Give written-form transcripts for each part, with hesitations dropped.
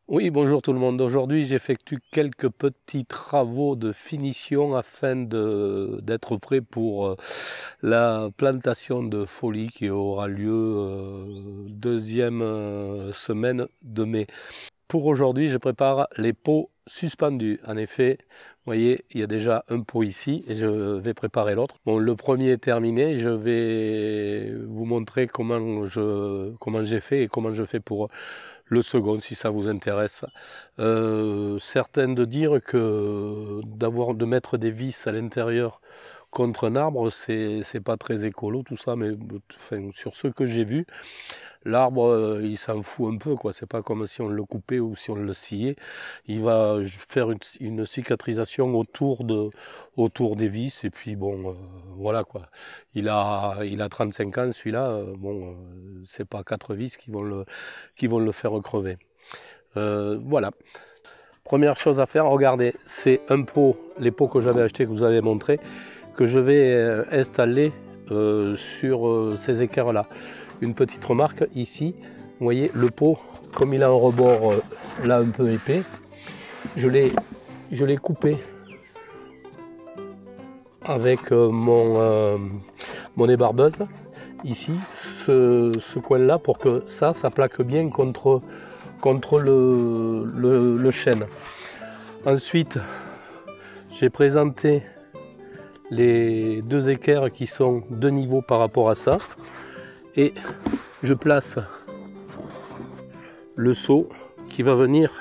Oui, bonjour tout le monde. Aujourd'hui, j'effectue quelques petits travaux de finition afin d'être prêt pour la plantation de folies qui aura lieu deuxième semaine de mai. Pour aujourd'hui, je prépare les pots suspendus. En effet, vous voyez, il y a déjà un pot ici et je vais préparer l'autre. Bon, le premier est terminé. Je vais vous montrer comment j'ai fait et comment je fais pour le second, si ça vous intéresse. Certains de dire que de mettre des vis à l'intérieur contre un arbre, c'est pas très écolo tout ça, mais enfin, sur ce que j'ai vu, l'arbre il s'en fout un peu, quoi. C'est pas comme si on le coupait ou si on le sciait. Il va faire une cicatrisation autour des vis et puis bon, voilà quoi. Il a 35 ans celui-là, c'est pas 4 vis qui vont le faire crever. Voilà. Première chose à faire, regardez, c'est un pot, les pots que j'avais achetés, que vous avez montré, que je vais installer sur ces équerres-là. Une petite remarque ici, vous voyez le pot, comme il a un rebord là un peu épais, je l'ai coupé avec mon ébarbeuse ici, ce coin-là, pour que ça plaque bien contre le chêne. Ensuite, j'ai présenté les deux équerres qui sont de niveau par rapport à ça et je place le seau qui va venir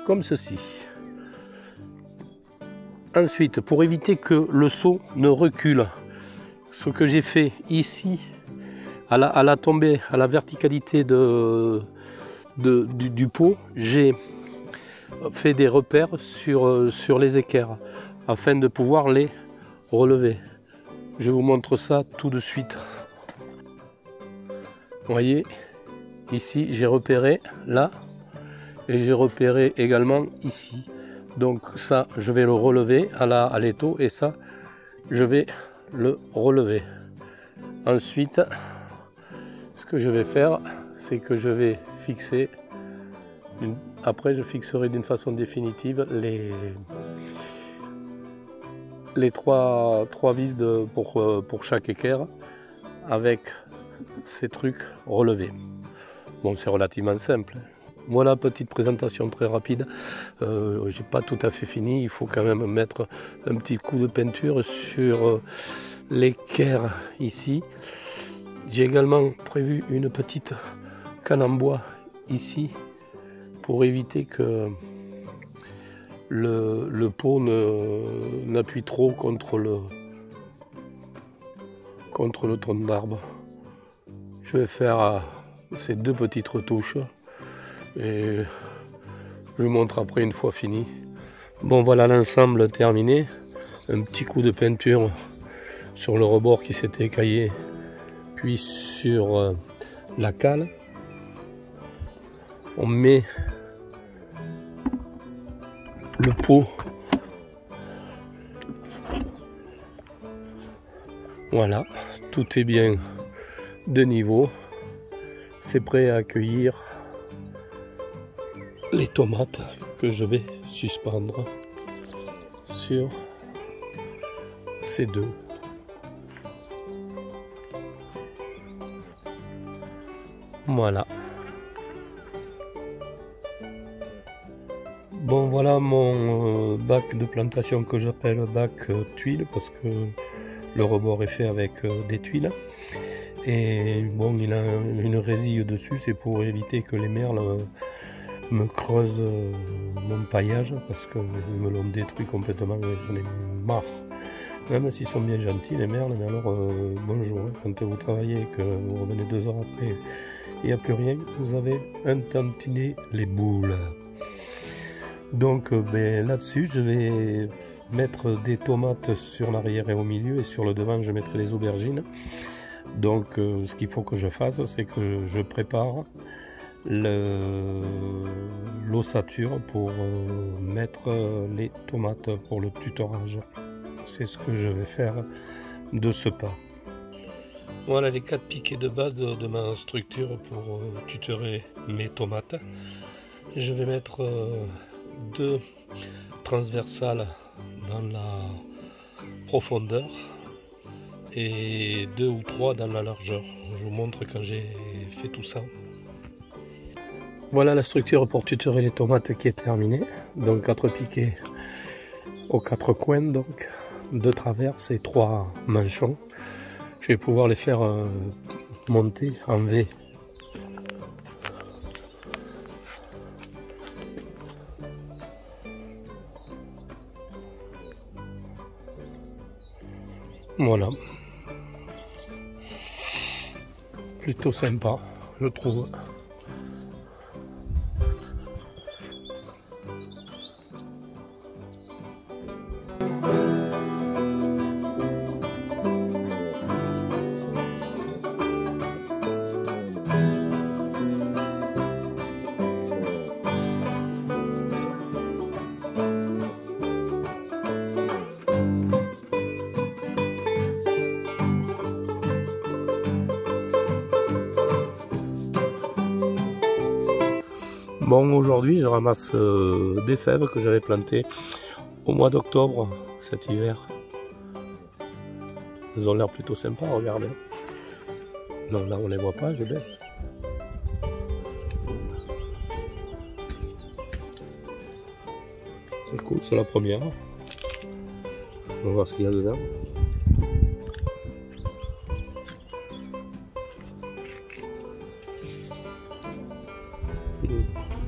comme ceci. Ensuite, pour éviter que le seau ne recule, ce que j'ai fait ici à la tombée, à la verticalité du pot, j'ai fait des repères sur les équerres afin de pouvoir les relever. Je vous montre ça tout de suite. Vous voyez, ici j'ai repéré là et j'ai repéré également ici. Donc ça, je vais le relever à l'étau et ça, je vais le relever. Ensuite, ce que je vais faire, c'est que je vais fixer, après je fixerai d'une façon définitive les trois vis pour chaque équerre avec ces trucs relevés. Bon, c'est relativement simple. Voilà, petite présentation très rapide. J'ai pas tout à fait fini, il faut quand même mettre un petit coup de peinture sur l'équerre ici. J'ai également prévu une petite canne en bois ici pour éviter que le pot n'appuie trop contre le tronc d'arbre. Je vais faire ces deux petites retouches et je vous montre après une fois fini. Bon, voilà l'ensemble terminé. Un petit coup de peinture sur le rebord qui s'était écaillé, puis sur la cale. On met le pot. Voilà, tout est bien de niveau. C'est prêt à accueillir les tomates que je vais suspendre sur ces deux. Voilà. Bon, voilà mon bac de plantation que j'appelle bac tuile parce que le rebord est fait avec des tuiles. Et bon, il a une résille dessus, c'est pour éviter que les merles me creusent mon paillage parce qu'ils me l'ont détruit complètement et j'en ai marre. Même s'ils sont bien gentils les merles, mais alors bonjour, quand vous travaillez et que vous revenez 2 heures après, il n'y a plus rien, vous avez un tantinet les boules. Donc là-dessus, je vais mettre des tomates sur l'arrière et au milieu et sur le devant, je mettrai des aubergines. Donc ce qu'il faut que je fasse, c'est que je prépare l'ossature pour mettre les tomates pour le tutorage. C'est ce que je vais faire de ce pas. Voilà les 4 piquets de base de ma structure pour tutorer mes tomates. Je vais mettre 2 transversales dans la profondeur et 2 ou 3 dans la largeur. Je vous montre quand j'ai fait tout ça. Voilà la structure pour tutorer les tomates qui est terminée. Donc 4 piquets aux 4 coins, donc 2 traverses et 3 manchons. Je vais pouvoir les faire monter en V. Voilà. Plutôt sympa, je trouve. Bon, aujourd'hui je ramasse des fèves que j'avais plantées au mois d'octobre cet hiver. Elles ont l'air plutôt sympas, regardez. Non, là on les voit pas, je baisse. C'est cool, c'est la première. On va voir ce qu'il y a dedans.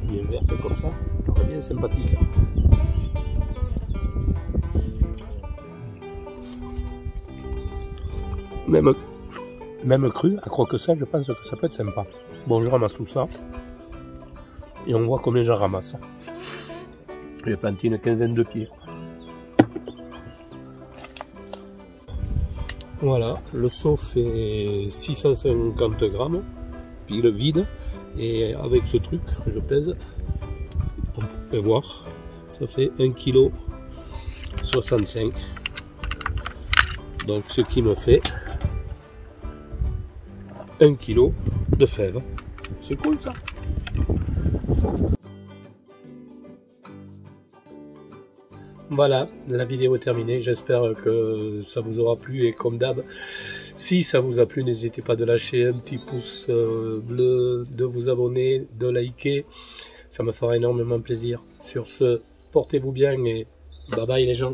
Bien verte comme ça, très bien sympathique. Même cru, à croque ça, je pense que ça peut être sympa. Bon, je ramasse tout ça et on voit combien j'en ramasse. J'ai planté une quinzaine de pieds. Voilà, le seau fait 650 grammes, puis le vide. Et avec ce truc, je pèse, on peut voir, ça fait 1,65 kg. Donc ce qui me fait 1 kg de fèves. C'est cool ça. Voilà, la vidéo est terminée. J'espère que ça vous aura plu et comme d'hab, si ça vous a plu, n'hésitez pas de lâcher un petit pouce bleu, de vous abonner, de liker. Ça me fera énormément plaisir. Sur ce, portez-vous bien et bye bye les gens.